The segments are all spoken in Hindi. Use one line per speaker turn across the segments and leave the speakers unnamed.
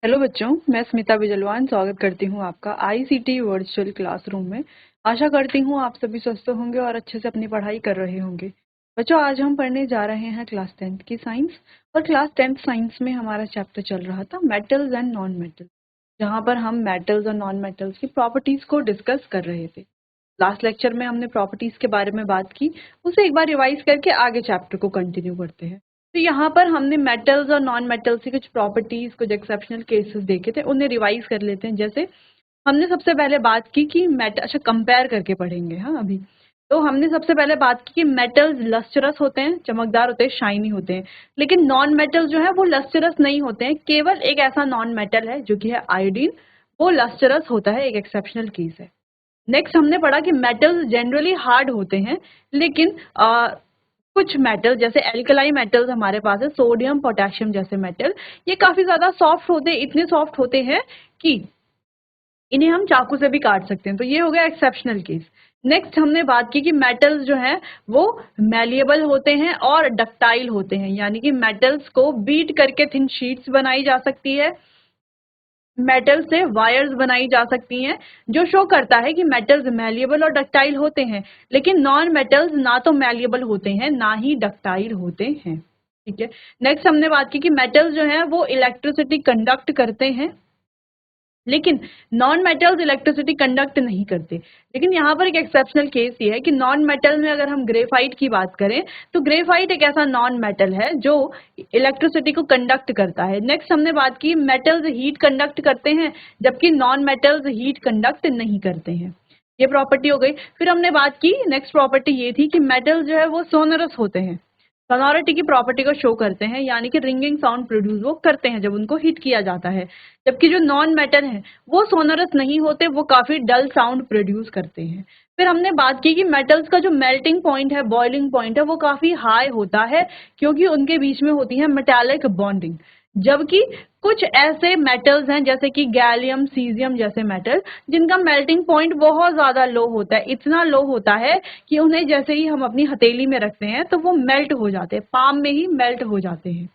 हेलो बच्चों, मैं स्मिता बिजलवान स्वागत करती हूँ आपका आईसीटी वर्चुअल क्लासरूम में। आशा करती हूँ आप सभी स्वस्थ होंगे और अच्छे से अपनी पढ़ाई कर रहे होंगे। बच्चों, आज हम पढ़ने जा रहे हैं क्लास 10th की साइंस। और क्लास 10th साइंस में हमारा चैप्टर चल रहा था मेटल्स एंड नॉन मेटल्स, जहाँ पर हम मेटल्स और नॉन मेटल्स की प्रॉपर्टीज को डिस्कस कर रहे थे। लास्ट लेक्चर में हमने प्रॉपर्टीज के बारे में बात की, उसे एक बार रिवाइज करके आगे चैप्टर को कंटिन्यू करते हैं। तो यहाँ पर हमने मेटल्स और नॉन मेटल्स की कुछ प्रॉपर्टीज, कुछ एक्सेप्शनल केसेस देखे थे, उन्हें रिवाइज कर लेते हैं। जैसे हमने सबसे पहले बात की कि अच्छा, कंपेयर करके पढ़ेंगे। हाँ, अभी तो हमने सबसे पहले बात की कि मेटल्स लस्टरस होते हैं, चमकदार होते हैं, शाइनी होते हैं। लेकिन नॉन मेटल जो है वो लस्टरस नहीं होते हैं। केवल एक ऐसा नॉन मेटल है जो कि है आयोडीन, वो लस्टरस होता है, एक एक्सेप्शनल केस है। नेक्स्ट हमने पढ़ा कि मेटल्स जनरली हार्ड होते हैं, लेकिन कुछ मेटल जैसे एल्कलाई मेटल्स हमारे पास है, सोडियम पोटेशियम जैसे मेटल, ये काफी ज्यादा सॉफ्ट होते हैं, इतने सॉफ्ट होते हैं कि इन्हें हम चाकू से भी काट सकते हैं। तो ये हो गया एक्सेप्शनल केस। नेक्स्ट हमने बात की कि मेटल्स जो है वो मैलिएबल होते हैं और डक्टाइल होते हैं, यानी कि मेटल्स को बीट करके थिन शीट्स बनाई जा सकती है, मेटल से वायर्स बनाई जा सकती हैं, जो शो करता है कि मेटल्स मैलिएबल और डक्टाइल होते हैं। लेकिन नॉन मेटल्स ना तो मैलिएबल होते हैं ना ही डक्टाइल होते हैं। ठीक है। नेक्स्ट हमने बात की कि मेटल्स जो है वो इलेक्ट्रिसिटी कंडक्ट करते हैं, लेकिन नॉन मेटल्स इलेक्ट्रिसिटी कंडक्ट नहीं करते। लेकिन यहाँ पर एक एक्सेप्शनल केस ये है कि नॉन मेटल में अगर हम ग्रेफाइट की बात करें, तो ग्रेफाइट एक ऐसा नॉन मेटल है जो इलेक्ट्रिसिटी को कंडक्ट करता है। नेक्स्ट हमने बात की मेटल्स हीट कंडक्ट करते हैं, जबकि नॉन मेटल्स हीट कंडक्ट नहीं करते हैं। ये प्रॉपर्टी हो गई। फिर हमने बात की, नेक्स्ट प्रॉपर्टी ये थी कि मेटल जो है वो सोनरस होते हैं, सोनोरिटी की प्रॉपर्टी को शो करते हैं, यानी कि रिंगिंग साउंड प्रोड्यूस वो करते हैं जब उनको हिट किया जाता है। जबकि जो नॉन मेटल है वो सोनरस नहीं होते, वो काफी डल साउंड प्रोड्यूस करते हैं। फिर हमने बात की कि मेटल्स का जो मेल्टिंग पॉइंट है, बॉइलिंग पॉइंट है, वो काफी हाई होता है, क्योंकि उनके बीच में होती है मेटालिक बॉन्डिंग। जबकि कुछ ऐसे मेटल्स हैं जैसे कि गैलियम, सीजियम जैसे मेटल, जिनका मेल्टिंग पॉइंट बहुत ज्यादा लो होता है, इतना लो होता है कि उन्हें जैसे ही हम अपनी हथेली में रखते हैं तो वो मेल्ट हो जाते हैं, पाम में ही मेल्ट हो जाते हैं।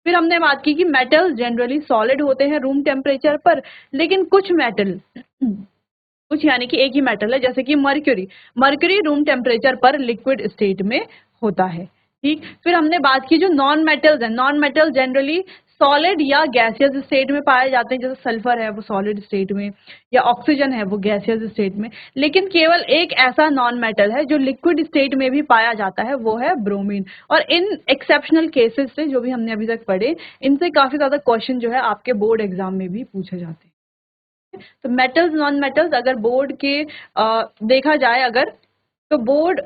फिर हमने बात की कि मेटल्स जनरली सॉलिड होते हैं रूम टेम्परेचर पर, लेकिन कुछ मेटल कुछ यानी कि एक ही मेटल है जैसे कि मर्क्यूरी, मर्क्यूरी रूम टेम्परेचर पर लिक्विड स्टेट में होता है। ठीक। फिर हमने बात की जो नॉन मेटल्स है, नॉन मेटल जनरली सॉलिड या गैसियस स्टेट में पाए जाते हैं, जैसे सल्फर है वो सॉलिड स्टेट में, या ऑक्सीजन है वो गैसियस स्टेट में। लेकिन केवल एक ऐसा नॉन मेटल है जो लिक्विड स्टेट में भी पाया जाता है, वो है ब्रोमीन। और इन एक्सेप्शनल केसेस से जो भी हमने अभी तक पढ़े, इनसे काफी ज्यादा क्वेश्चन जो है आपके बोर्ड एग्जाम में भी पूछे जाते हैं। तो मेटल्स नॉन मेटल्स अगर बोर्ड के देखा जाए अगर, तो बोर्ड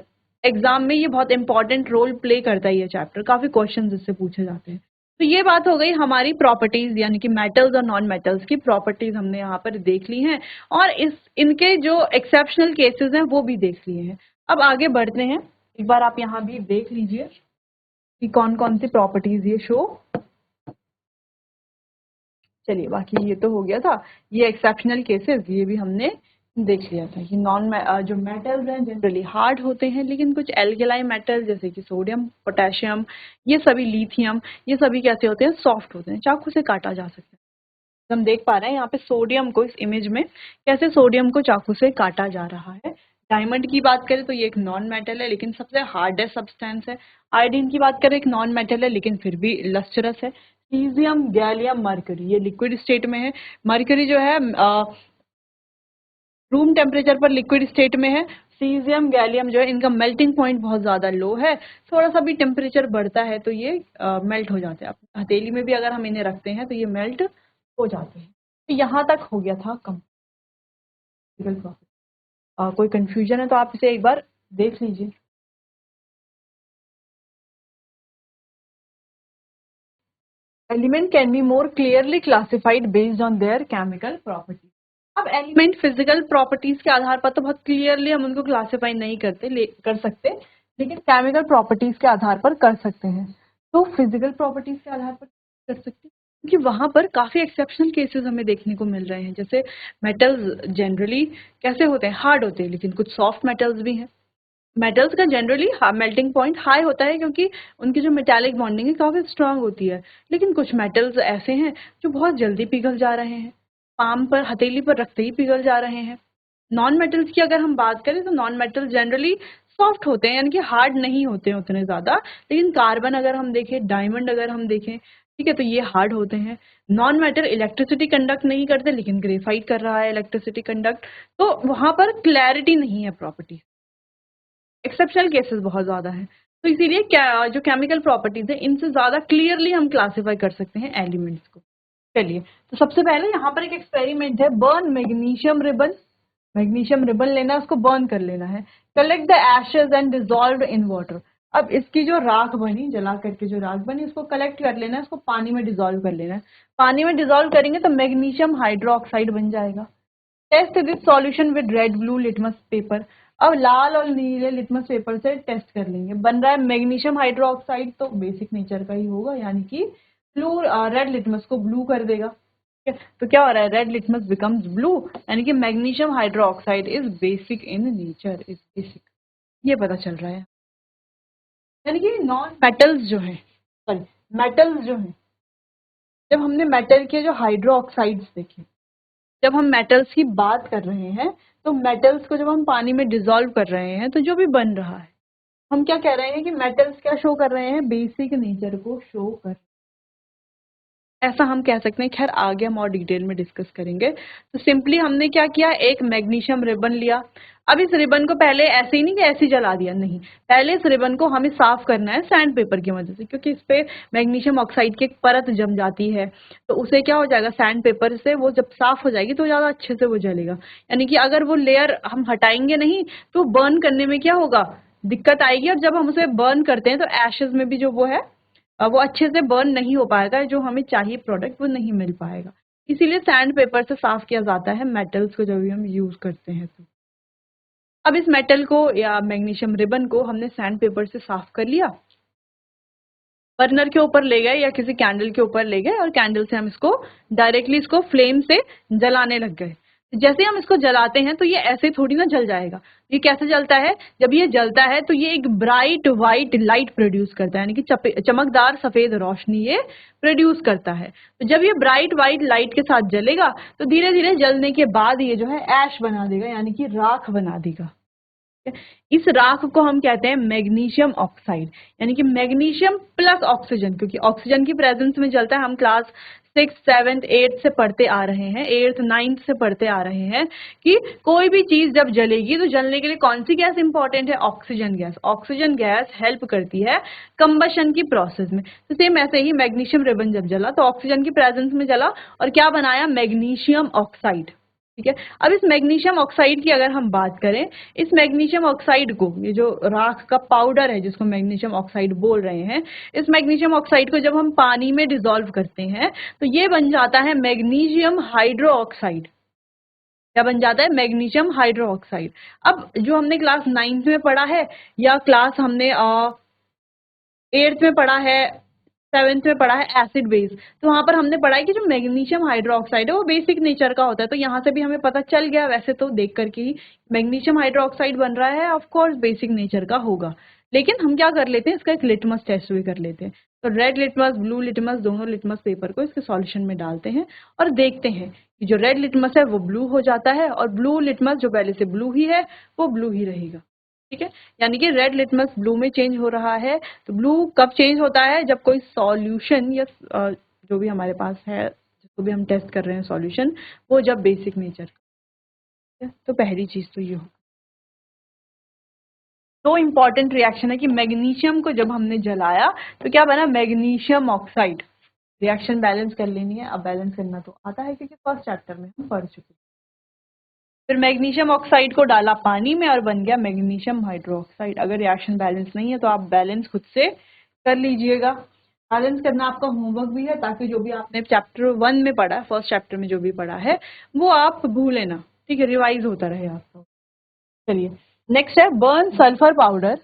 एग्जाम में ये बहुत इंपॉर्टेंट रोल प्ले करता है। ये चैप्टर काफी क्वेश्चंस इससे पूछे जाते हैं। तो ये बात हो गई हमारी प्रॉपर्टीज, यानी कि मेटल्स और नॉन मेटल्स की प्रॉपर्टीज हमने यहाँ पर देख ली हैं, और इनके जो एक्सेप्शनल केसेस हैं वो भी देख लिए हैं। अब आगे बढ़ते हैं, एक बार आप यहाँ भी देख लीजिए कि कौन कौन सी प्रॉपर्टीज ये शो। चलिए, बाकी ये तो हो गया था, ये एक्सेप्शनल केसेस ये भी हमने देख लिया था कि जो मेटल्स हैं जनरली हार्ड होते हैं, लेकिन कुछ एल्कलाई मेटल जैसे कि सोडियम, पोटेशियम, ये सभी, लिथियम, ये सभी कैसे होते हैं, सॉफ्ट होते हैं, चाकू से काटा जा सकता है। हम देख पा रहे हैं यहाँ पे सोडियम को, इस इमेज में कैसे सोडियम को चाकू से काटा जा रहा है। डायमंड की बात करें तो ये एक नॉन मेटल है, लेकिन सबसे हार्डेस्ट सब्सटेंस है। आयोडीन की बात करें, एक नॉन मेटल है लेकिन फिर भी लस्टरस है। सीजियम, गैलियम, मर्क्यूरी ये लिक्विड स्टेट में है। मर्क्यूरी जो है रूम टेम्परेचर पर लिक्विड स्टेट में है। सीजियम, गैलियम जो है इनका मेल्टिंग पॉइंट बहुत ज्यादा लो है, थोड़ा सा भी टेम्परेचर बढ़ता है तो ये मेल्ट हो जाते हैं। हथेली में भी अगर हम इन्हें रखते हैं तो ये मेल्ट हो जाते हैं। तो यहाँ तक हो गया था कंप्लीट प्रॉपर्टी। कोई कंफ्यूजन है तो आप इसे एक बार देख लीजिए। Element can be more clearly classified based on their chemical properties. अब एलिमेंट फिजिकल प्रॉपर्टीज के आधार पर तो बहुत क्लियरली हम उनको क्लासिफाई नहीं कर सकते, लेकिन केमिकल प्रॉपर्टीज के आधार पर कर सकते हैं। तो फिजिकल प्रॉपर्टीज के आधार पर कर सकते हैं, क्योंकि वहां पर काफी एक्सेप्शनल केसेस हमें देखने को मिल रहे हैं। जैसे मेटल्स जनरली कैसे होते हैं, हार्ड होते हैं, लेकिन कुछ सॉफ्ट मेटल्स भी हैं। मेटल्स का जनरली मेल्टिंग पॉइंट हाई होता है क्योंकि उनकी जो मेटालिक बॉन्डिंग है काफी स्ट्रांग होती है, लेकिन कुछ मेटल्स ऐसे हैं जो बहुत जल्दी पिघल जा रहे हैं, पाम पर हथेली पर रखते ही पिघल जा रहे हैं। नॉन मेटल्स की अगर हम बात करें तो नॉन मेटल्स जनरली सॉफ्ट होते हैं, यानी कि हार्ड नहीं होते हैं उतने ज्यादा, लेकिन कार्बन अगर हम देखें, डायमंड अगर हम देखें, ठीक है, तो ये हार्ड होते हैं। नॉन मेटल इलेक्ट्रिसिटी कंडक्ट नहीं करते, लेकिन ग्रेफाइट कर रहा है इलेक्ट्रिसिटी कंडक्ट, तो वहां पर क्लैरिटी नहीं है प्रॉपर्टी, एक्सेप्शनल केसेस बहुत ज्यादा हैं। तो इसीलिए क्या जो केमिकल प्रॉपर्टीज है इनसे ज्यादा क्लियरली हम क्लासिफाई कर सकते हैं एलिमेंट्स को। चलिए, तो सबसे पहले यहाँ पर एक एक्सपेरिमेंट है, burn magnesium ribbon. Magnesium ribbon लेना है, उसको बर्न कर लेना है। Collect the Ashes and dissolve in water. अब इसकी जो राख बनी, जला करके जो राख बनी, उसको कलेक्ट कर लेना है, उसको पानी में डिजोल्व कर लेना है। पानी में डिजोल्व करेंगे तो मैग्नीशियम हाइड्रोक्साइड बन जाएगा। Test this solution with red blue litmus paper. अब लाल और नीले लिटमस पेपर से टेस्ट कर लेंगे। बन रहा है मैग्नीशियम हाइड्रोक्साइड, तो बेसिक नेचर का ही होगा, यानी कि ब्लू रेड लिटमस को ब्लू कर देगा। तो क्या हो रहा है, रेड लिटमस बिकम्स ब्लू, यानी कि magnesium hydroxide is basic in nature, is basic, ये पता चल रहा है। यानी कि नॉन मेटल्स जो है, सॉरी, मेटल्स जो है, जब हमने मेटल के जो हाइड्रोक्साइड्स देखे, जब हम मेटल्स की बात कर रहे हैं, तो मेटल्स को जब हम पानी में डिसॉल्व कर रहे हैं तो जो भी बन रहा है, हम क्या कह रहे हैं कि मेटल्स क्या शो कर रहे हैं, बेसिक नेचर को शो कर, ऐसा हम कह सकते हैं। खैर आगे हम और डिटेल में डिस्कस करेंगे। तो सिंपली हमने क्या किया, एक मैग्नीशियम रिबन लिया। अब इस रिबन को पहले ऐसे ही नहीं कि ऐसे ही जला दिया, नहीं, पहले इस रिबन को हमें साफ करना है सैंड पेपर की मदद से, क्योंकि इस पे मैग्नीशियम ऑक्साइड की एक परत जम जाती है। तो उसे क्या हो जाएगा, सैंड पेपर से वो जब साफ हो जाएगी तो ज्यादा अच्छे से वो जलेगा। यानी कि अगर वो लेयर हम हटाएंगे नहीं तो बर्न करने में क्या होगा, दिक्कत आएगी। और जब हम उसे बर्न करते हैं तो एशेज में भी जो वो है, वो अच्छे से बर्न नहीं हो पाएगा, जो हमें चाहिए प्रोडक्ट वो नहीं मिल पाएगा। इसीलिए सैंड पेपर से साफ किया जाता है मेटल्स को जब भी हम यूज करते हैं तो। अब इस मेटल को या मैग्नीशियम रिबन को हमने सैंड पेपर से साफ कर लिया, बर्नर के ऊपर ले गए या किसी कैंडल के ऊपर ले गए, और कैंडल से हम इसको डायरेक्टली इसको फ्लेम से जलाने लग गए। जैसे हम इसको जलाते हैं तो ये ऐसे थोड़ी ना जल जाएगा। ये कैसे जलता है, जब ये जलता है तो ये एक ब्राइट व्हाइट लाइट प्रोड्यूस करता है, यानी कि चमकदार सफेद रोशनी ये प्रोड्यूस करता है। तो जब ये ब्राइट व्हाइट लाइट के साथ जलेगा तो धीरे धीरे जलने के बाद ये जो है ऐश बना देगा, यानी कि राख बना देगा। इस राख को हम कहते हैं मैग्नीशियम ऑक्साइड, यानी कि मैग्नीशियम प्लस ऑक्सीजन, क्योंकि ऑक्सीजन की प्रेजेंस में जलता है। हम क्लास 6, 7, 8 से पढ़ते आ रहे हैं, 8th 9th से पढ़ते आ रहे हैं कि कोई भी चीज जब जलेगी तो जलने के लिए कौन सी गैस इंपॉर्टेंट है, oxygen gas. Oxygen gas help करती है कंबशन की प्रोसेस में। तो सेम ऐसे ही मैग्नीशियम रिबन जब जला तो ऑक्सीजन की प्रेजेंस में जला और क्या बनाया, मैग्नीशियम ऑक्साइड। ठीक है, अब इस मैग्नीशियम ऑक्साइड की अगर हम बात करें, इस मैग्नीशियम ऑक्साइड को, ये जो राख का पाउडर है जिसको मैग्नीशियम ऑक्साइड बोल रहे हैं, इस मैग्नीशियम ऑक्साइड को जब हम पानी में डिसॉल्व करते हैं तो ये बन जाता है मैग्नीशियम हाइड्रो ऑक्साइड। क्या बन जाता है, मैग्नीशियम हाइड्रो ऑक्साइड। अब जो हमने क्लास 9th में पढ़ा है या क्लास हमने 8th में पढ़ा है, 7th में पढ़ा है एसिड बेस, तो वहां पर हमने पढ़ा है कि जो मैग्नीशियम हाइड्रोक्साइड है वो बेसिक नेचर का होता है। तो यहाँ से भी हमें पता चल गया वैसे तो देख करके ही, मैग्नीशियम हाइड्रोक्साइड बन रहा है, ऑफ कोर्स बेसिक नेचर का होगा। लेकिन हम क्या कर लेते हैं, इसका एक लिटमस टेस्ट भी कर लेते हैं। तो रेड लिटमस, ब्लू लिटमस, दोनों लिटमस पेपर को इसके सॉल्यूशन में डालते हैं और देखते हैं कि जो रेड लिटमस है वो ब्लू हो जाता है और ब्लू लिटमस जो पहले से ब्लू ही है वो ब्लू ही रहेगा। ठीक है, यानी कि रेड लिटमस ब्लू में चेंज हो रहा है। तो ब्लू कब चेंज होता है, जब कोई सॉल्यूशन या जो भी हमारे पास है जिसको भी हम टेस्ट कर रहे हैं सॉल्यूशन, वो जब बेसिक नेचर का। तो पहली चीज तो ये हो, तो इंपॉर्टेंट रिएक्शन है कि मैग्नीशियम को जब हमने जलाया तो क्या बना, मैग्नीशियम ऑक्साइड। रिएक्शन बैलेंस कर लेनी है, अब बैलेंस करना तो आता है क्योंकि फर्स्ट चैप्टर में हम पढ़ चुके हैं। फिर मैग्नीशियम ऑक्साइड को डाला पानी में और बन गया मैग्नीशियम हाइड्रोक्साइड। अगर रिएक्शन बैलेंस नहीं है तो आप बैलेंस खुद से कर लीजिएगा। बैलेंस करना आपका होमवर्क भी है, ताकि जो भी आपने चैप्टर 1 में पढ़ा, फर्स्ट चैप्टर में जो भी पढ़ा है वो आप भूले ना, ठीक है, रिवाइज होता रहे आपका। चलिए, नेक्स्ट है burn sulphur powder,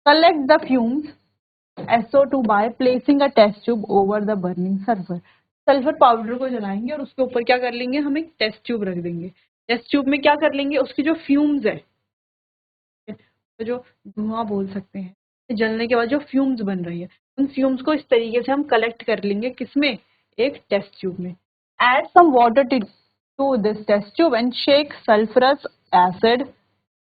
collect the fumes SO2 by placing a test tube over the burning sulfur। Sulphur powder को जलाएंगे और उसके ऊपर क्या कर लेंगे, हम एक टेस्ट ट्यूब रख देंगे। टेस्ट ट्यूब में क्या कर लेंगे, उसकी जो फ्यूम्स है तो जो धुआं बोल सकते हैं, जलने के बाद जो फ्यूम्स बन रही है, उन फ्यूम्स को इस तरीके से हम कलेक्ट कर लेंगे, किसमें, एक टेस्ट ट्यूब में। Add some water to this test tube and shake, sulphurous acid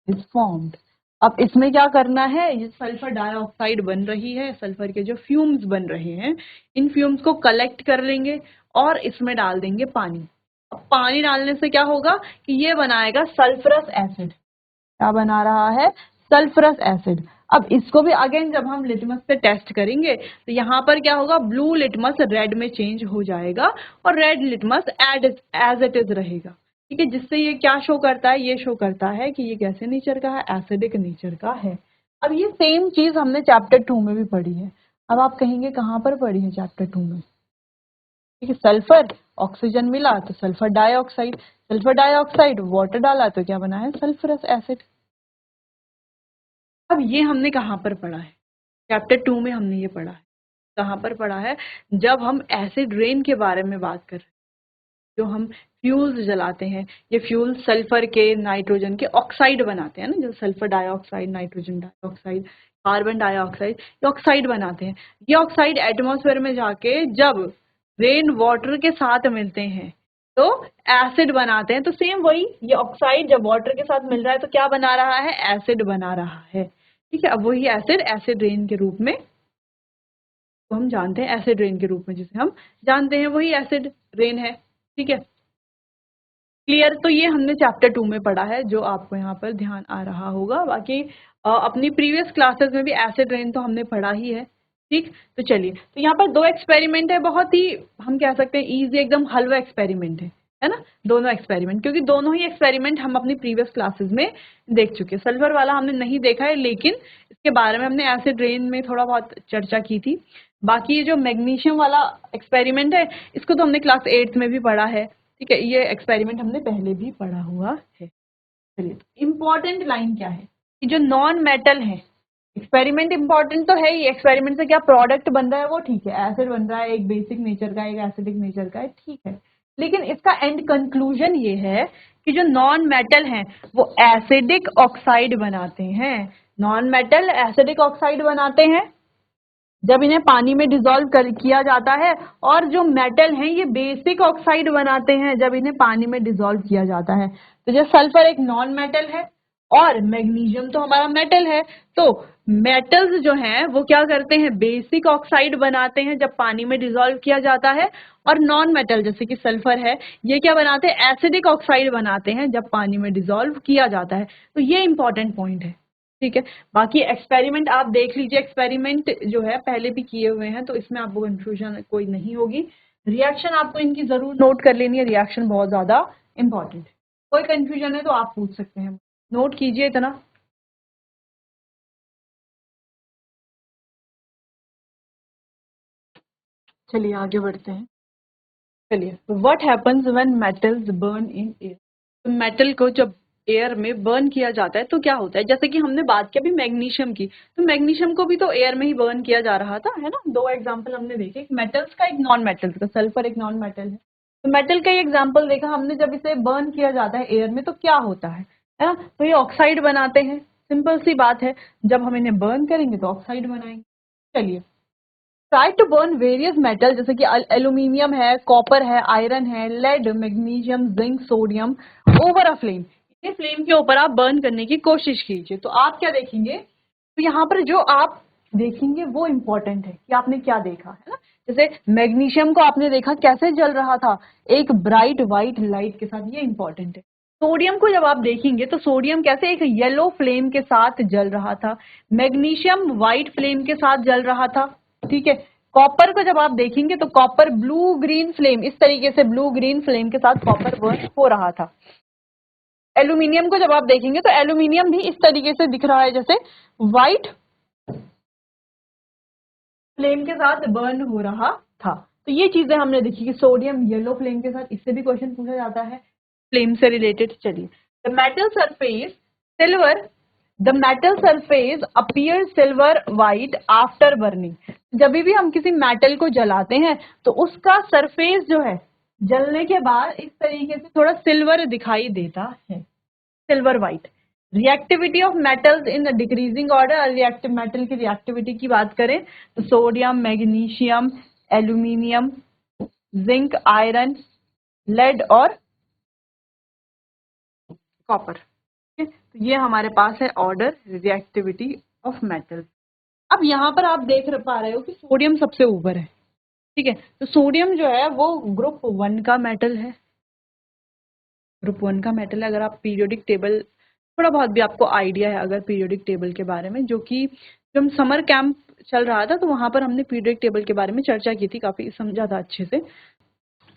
is formed. अब इसमें क्या करना है, ये सल्फर डाइऑक्साइड बन रही है, सल्फर के जो फ्यूम्स बन रहे हैं, इन फ्यूम्स को कलेक्ट कर लेंगे और इसमें डाल देंगे पानी। अब पानी डालने से क्या होगा कि ये बनाएगा सल्फरस एसिड। क्या बना रहा है, सल्फरस एसिड। अब इसको भी अगेन जब हम लिटमस से टेस्ट करेंगे तो यहाँ पर क्या होगा, ब्लू लिटमस रेड में चेंज हो जाएगा और red litmus as it is रहेगा। ठीक है, जिससे ये क्या शो करता है, ये शो करता है कि ये कैसे नेचर का है, एसिडिक नेचर का है। अब ये सेम चीज हमने चैप्टर 2 में भी पढ़ी है। अब आप कहेंगे कहाँ पर पढ़ी है चैप्टर 2 में, ठीक है, सल्फर, ऑक्सीजन मिला तो sulphur dioxide, sulphur dioxide, water डाला तो क्या बना है, सल्फरस एसिड। अब ये हमने कहाँ पर पढ़ा है, चैप्टर 2 में हमने ये पढ़ा है। कहाँ पर पढ़ा है, जब हम एसिड रेन के बारे में बात कर रहे हैं। जो हम फ्यूल्स जलाते हैं, ये फ्यूल सल्फर के, नाइट्रोजन के ऑक्साइड बनाते हैं ना, जो sulphur dioxide, nitrogen dioxide, carbon dioxide, ये ऑक्साइड बनाते हैं। ये ऑक्साइड एटमॉस्फेयर में जाके जब रेन वाटर के साथ मिलते हैं तो एसिड बनाते हैं। तो सेम वही, ये ऑक्साइड जब वाटर के साथ मिल रहा है तो क्या बना रहा है, एसिड बना रहा है। ठीक है, अब वही एसिड, एसिड रेन के रूप में, तो हम जानते हैं एसिड रेन के रूप में, जिसे हम जानते हैं वही एसिड रेन है। ठीक है, क्लियर। तो ये हमने चैप्टर 2 में पढ़ा है, जो आपको यहाँ पर ध्यान आ रहा होगा। बाकी अपनी प्रीवियस क्लासेस में भी एसिड रेन तो हमने पढ़ा ही है। ठीक, तो चलिए, तो यहाँ पर 2 एक्सपेरिमेंट है, बहुत ही हम कह सकते हैं इजी, एकदम हलवा एक्सपेरिमेंट है ना, दोनों एक्सपेरिमेंट, क्योंकि दोनों ही एक्सपेरिमेंट हम अपनी प्रीवियस क्लासेस में देख चुके हैं। सल्फर वाला हमने नहीं देखा है, लेकिन इसके बारे में हमने एसिड रेन में थोड़ा बहुत चर्चा की थी। बाकी ये जो मैग्नीशियम वाला एक्सपेरिमेंट है, इसको तो हमने क्लास 8th में भी पढ़ा है। ठीक है, ये एक्सपेरिमेंट हमने पहले भी पढ़ा हुआ है। चलिए, इंपॉर्टेंट लाइन क्या है कि जो नॉन मेटल है, एक्सपेरिमेंट इंपॉर्टेंट तो है ही, एक्सपेरिमेंट से क्या प्रोडक्ट बन रहा है वो ठीक है, एसिड बन रहा है, एक बेसिक नेचर का, एक एसिडिक नेचर का है, ठीक है। लेकिन इसका एंड कंक्लूजन ये है कि जो नॉन मेटल है वो एसिडिक ऑक्साइड बनाते हैं। नॉन मेटल एसिडिक ऑक्साइड बनाते हैं जब इन्हें पानी में डिसॉल्व किया जाता है, और जो मेटल हैं ये बेसिक ऑक्साइड बनाते हैं जब इन्हें पानी में डिसॉल्व किया जाता है। तो जो सल्फर एक नॉन मेटल है और मैग्नीशियम तो हमारा मेटल है, तो मेटल्स जो हैं वो क्या करते हैं, बेसिक ऑक्साइड बनाते हैं जब पानी में डिसॉल्व किया जाता है, और नॉन मेटल जैसे कि सल्फर है, ये क्या बनाते हैं, एसिडिक ऑक्साइड बनाते हैं जब पानी में डिसॉल्व किया जाता है। तो ये इंपॉर्टेंट पॉइंट है। ठीक है, बाकी एक्सपेरिमेंट आप देख लीजिए, एक्सपेरिमेंट जो है पहले भी किए हुए हैं, तो इसमें आपको कंफ्यूजन कोई नहीं होगी। रिएक्शन आपको इनकी जरूर नोट कर लेनी है, रिएक्शन बहुत ज्यादा इंपॉर्टेंट है। कोई कंफ्यूजन है तो आप पूछ सकते हैं, नोट कीजिए इतना। चलिए आगे बढ़ते हैं। चलिए, what happens when metals burn in air. तो मेटल को जब एयर में बर्न किया जाता है तो क्या होता है, जैसे कि हमने बात की अभी मैग्नीशियम की, तो मैग्नीशियम को भी तो एयर में ही बर्न किया जा रहा था, है ना। 2 एग्जांपल हमने देखे, एक मेटल्स का, एक नॉन मेटल्स का। सल्फर एक नॉन मेटल है, तो मेटल का ही एग्जाम्पल देखा हमने, जब इसे बर्न किया जाता है एयर में तो क्या होता है ना, तो ये ऑक्साइड बनाते हैं। सिंपल सी बात है, जब हम इन्हें बर्न करेंगे तो ऑक्साइड बनाएंगे। चलिए, try to burn various metal, जैसे कि एल्यूमिनियम है, कॉपर है, आयरन है, lead, magnesium, zinc, sodium, over a flame. ये फ्लेम के ऊपर आप बर्न करने की कोशिश कीजिए, तो आप क्या देखेंगे, तो यहाँ पर जो आप देखेंगे वो इंपॉर्टेंट है कि आपने क्या देखा, है ना। जैसे मैग्नीशियम को आपने देखा कैसे जल रहा था, एक ब्राइट व्हाइट लाइट के साथ, ये इंपॉर्टेंट है। सोडियम को जब आप देखेंगे तो सोडियम कैसे एक येलो फ्लेम के साथ जल रहा था, मैग्नीशियम व्हाइट फ्लेम के साथ जल रहा था। ठीक है, कॉपर को जब आप देखेंगे तो कॉपर ब्लू ग्रीन फ्लेम, इस तरीके से ब्लू ग्रीन फ्लेम के साथ कॉपर बर्न हो रहा था। एल्यूमिनियम को जब आप देखेंगे तो एल्यूमिनियम भी इस तरीके से दिख रहा है, जैसे व्हाइट फ्लेम के साथ बर्न हो रहा था। तो ये चीजें हमने देखी कि सोडियम येलो फ्लेम के साथ, इससे भी क्वेश्चन पूछा जाता है फ्लेम से रिलेटेड। चलिए, the metal surface silver, the metal surface appear silver white after burning. जब भी हम किसी मेटल को जलाते हैं तो उसका सरफेस जो है जलने के बाद इस तरीके से थोड़ा सिल्वर दिखाई देता है, silver white. Reactivity of metals in decreasing order, reactive metal की रिएक्टिविटी की बात करें तो sodium, magnesium, aluminium, zinc, iron, lead और कॉपर। तो ये हमारे पास है ऑर्डर रिएक्टिविटी ऑफ मेटल्स। अब यहाँ पर आप देख पा रहे हो कि सोडियम सबसे ऊपर है, ठीक है। तो सोडियम जो है वो ग्रुप 1 का मेटल है, ग्रुप 1 का मेटल है। अगर आप पीरियोडिक टेबल, थोड़ा बहुत भी आपको आइडिया है अगर पीरियोडिक टेबल के बारे में, जो कि जब समर कैंप चल रहा था तो वहां पर हमने पीरियोडिक टेबल के बारे में चर्चा की थी, काफी समझा था अच्छे से।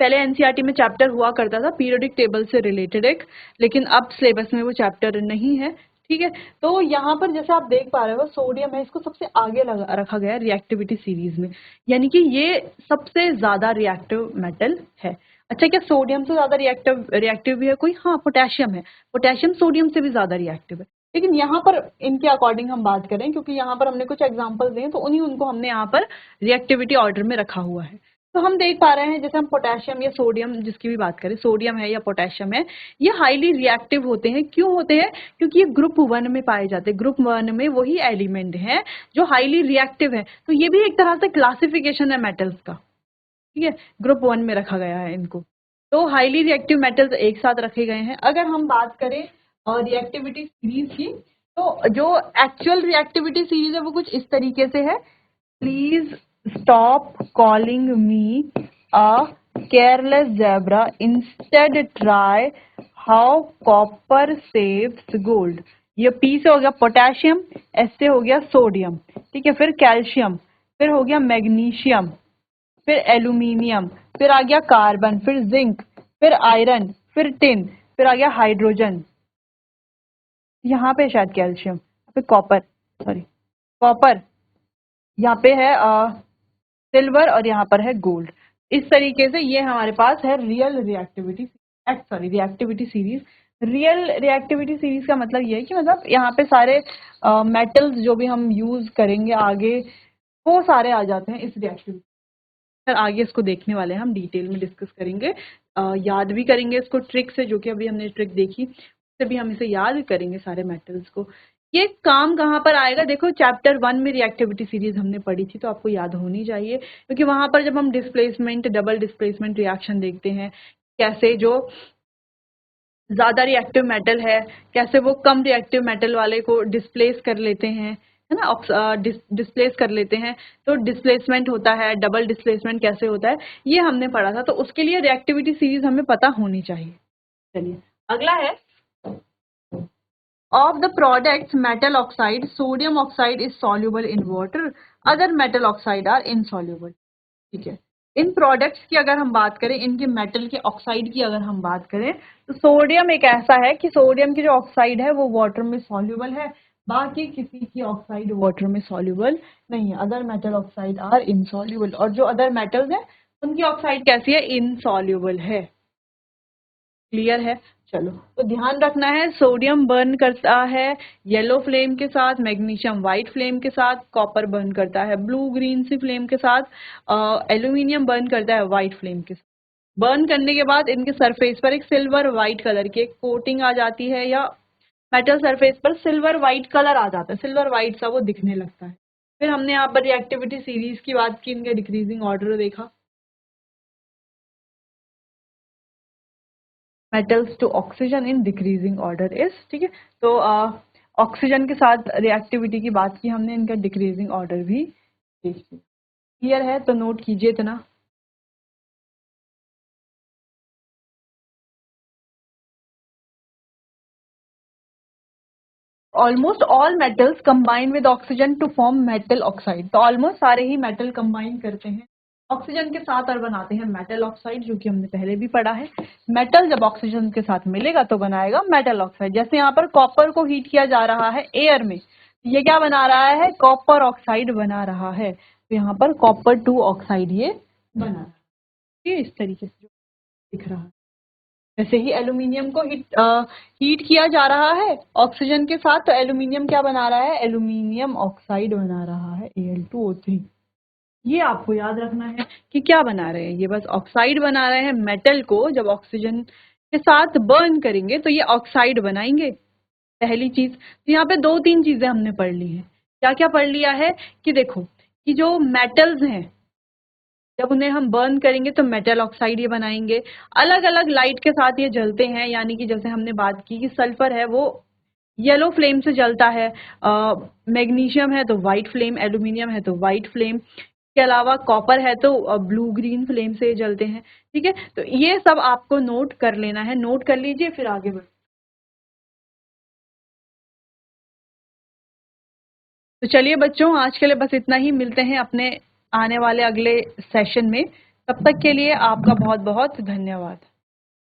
पहले एनसीईआरटी में चैप्टर हुआ करता था पीरियोडिक टेबल से रिलेटेड एक, लेकिन अब सिलेबस में वो चैप्टर नहीं है, ठीक है। तो यहाँ पर जैसे आप देख पा रहे हो सोडियम है, इसको सबसे आगे रखा गया है रिएक्टिविटी सीरीज में, यानी कि ये सबसे ज्यादा रिएक्टिव मेटल है। अच्छा, क्या सोडियम से ज्यादा रिएक्टिव भी है कोई? हाँ, पोटेशियम है। पोटेशियम सोडियम से भी ज्यादा रिएक्टिव है, लेकिन यहाँ पर इनके अकॉर्डिंग हम बात करें, क्योंकि यहाँ पर हमने कुछ एग्जांपल दिए तो उनको हमने यहाँ पर रिएक्टिविटी ऑर्डर में रखा हुआ है। तो हम देख पा रहे हैं जैसे हम पोटेशियम या सोडियम जिसकी भी बात करें, सोडियम है या पोटेशियम है, ये हाईली रिएक्टिव होते हैं। क्यों होते हैं? क्योंकि ये ग्रुप 1 में पाए जाते हैं। ग्रुप 1 में वही एलिमेंट है जो हाईली रिएक्टिव है। तो ये भी एक तरह से क्लासिफिकेशन है मेटल्स का, ठीक है। ग्रुप 1 में रखा गया है इनको। तो हाईली रिएक्टिव मेटल्स एक साथ रखे गए हैं। अगर हम बात करें रिएक्टिविटी सीरीज की, तो जो एक्चुअल रिएक्टिविटी सीरीज है वो कुछ इस तरीके से है। Please stop calling me a careless zebra. Instead try how copper saves gold. ये P से हो गया पोटेशियम, S से हो गया सोडियम, ठीक है। फिर कैल्शियम, फिर हो गया मैग्नीशियम, फिर एल्यूमिनियम, फिर आ गया कार्बन, फिर जिंक, फिर आयरन, फिर टिन, फिर आ गया हाइड्रोजन। यहाँ पे शायद कैल्शियम, यहाँ पे कॉपर, सॉरी कॉपर, यहाँ पे है सिल्वर और यहाँ पर है गोल्ड। इस तरीके से ये हमारे पास है real reactivity series. Real reactivity series का मतलब ये है कि मतलब यहाँ पे सारे मेटल्स जो भी हम यूज करेंगे आगे वो सारे आ जाते हैं इस रिएक्टिविटी। सर आगे इसको देखने वाले हैं, हम डिटेल में डिस्कस करेंगे, याद भी करेंगे इसको ट्रिक से, जो कि अभी हमने ट्रिक देखी उससे भी हम इसे याद करेंगे सारे मेटल्स को। ये काम कहाँ पर आएगा? देखो चैप्टर 1 में रिएक्टिविटी सीरीज हमने पढ़ी थी तो आपको याद होनी चाहिए, क्योंकि वहां पर जब हम डिस्प्लेसमेंट, डबल डिस्प्लेसमेंट रिएक्शन देखते हैं, कैसे जो ज्यादा रिएक्टिव मेटल है कैसे वो कम रिएक्टिव मेटल वाले को डिस्प्लेस कर लेते हैं, है ना, डिस्प्लेस कर लेते हैं। तो डिस्प्लेसमेंट होता है, डबल डिस्प्लेसमेंट कैसे होता है, ये हमने पढ़ा था। तो उसके लिए रिएक्टिविटी सीरीज हमें पता होनी चाहिए। चलिए अगला है, of the products metal oxide, sodium oxide is soluble in water, other metal oxide are insoluble, ठीक है। इन प्रोडक्ट्स की अगर हम बात करें, इनके मेटल के ऑक्साइड की अगर हम बात करें, तो सोडियम एक ऐसा है कि सोडियम की जो ऑक्साइड है वो वाटर में सॉल्युबल है, बाकी किसी की ऑक्साइड वाटर में सॉल्युबल नहीं है। Other metal oxide are insoluble, और जो अदर मेटल्स हैं उनकी ऑक्साइड कैसी है? इनसॉल्युबल है। क्लियर है? चलो, तो ध्यान रखना है, सोडियम बर्न करता है येलो फ्लेम के साथ, मैग्नीशियम व्हाइट फ्लेम के साथ, कॉपर बर्न करता है ब्लू ग्रीन सी फ्लेम के साथ, एल्यूमिनियम बर्न करता है व्हाइट फ्लेम के साथ। बर्न करने के बाद इनके सरफेस पर एक सिल्वर व्हाइट कलर की एक कोटिंग आ जाती है, या मेटल सरफेस पर सिल्वर व्हाइट कलर आ जाता है, सिल्वर व्हाइट सा वो दिखने लगता है। फिर हमने यहाँ पर रिएक्टिविटी सीरीज की बात की, इनके डिक्रीजिंग ऑर्डर देखा, metals to oxygen in decreasing order is, ठीक है। तो ऑक्सीजन के साथ रिएक्टिविटी की बात की हमने, इनका डिक्रीजिंग ऑर्डर भी देख लिया। क्लियर है? तो नोट कीजिए इतना। Almost all metals combine with oxygen to form metal oxide, तो ऑलमोस्ट सारे ही मेटल कंबाइन करते हैं ऑक्सीजन के साथ और बनाते हैं मेटल ऑक्साइड, जो कि हमने पहले भी पढ़ा है। मेटल जब ऑक्सीजन के साथ मिलेगा तो बनाएगा मेटल ऑक्साइड। जैसे यहाँ पर कॉपर को हीट किया जा रहा है एयर में, ये क्या बना रहा है? कॉपर ऑक्साइड बना रहा है। तो यहाँ पर कॉपर 2 ऑक्साइड ये बना रहा है, ये इस तरीके से दिख रहा है। वैसे ही एल्यूमिनियम को हीट किया जा रहा है ऑक्सीजन के साथ, तो एल्यूमिनियम क्या बना रहा है? एल्यूमिनियम ऑक्साइड बना रहा है, Al2O3। ये आपको याद रखना है कि क्या बना रहे हैं, ये बस ऑक्साइड बना रहे हैं। मेटल को जब ऑक्सीजन के साथ बर्न करेंगे तो ये ऑक्साइड बनाएंगे, पहली चीज, तो यहाँ पे 2-3 चीजें हमने पढ़ ली हैं। क्या क्या पढ़ लिया है कि देखो कि जो मेटल्स हैं जब उन्हें हम बर्न करेंगे तो मेटल ऑक्साइड ये बनाएंगे, अलग अलग लाइट के साथ ये जलते हैं, यानी कि जैसे हमने बात की कि सल्फर है वो येलो फ्लेम से जलता है, मैग्नीशियम है तो व्हाइट फ्लेम, एल्यूमिनियम है तो व्हाइट फ्लेम, के अलावा कॉपर है तो ब्लू ग्रीन फ्लेम से जलते हैं। ठीक है, तो ये सब आपको नोट कर लेना है, नोट कर लीजिए फिर आगे बढ़। तो चलिए बच्चों, आज के लिए बस इतना ही, मिलते हैं अपने आने वाले अगले सेशन में। तब तक के लिए आपका बहुत बहुत धन्यवाद।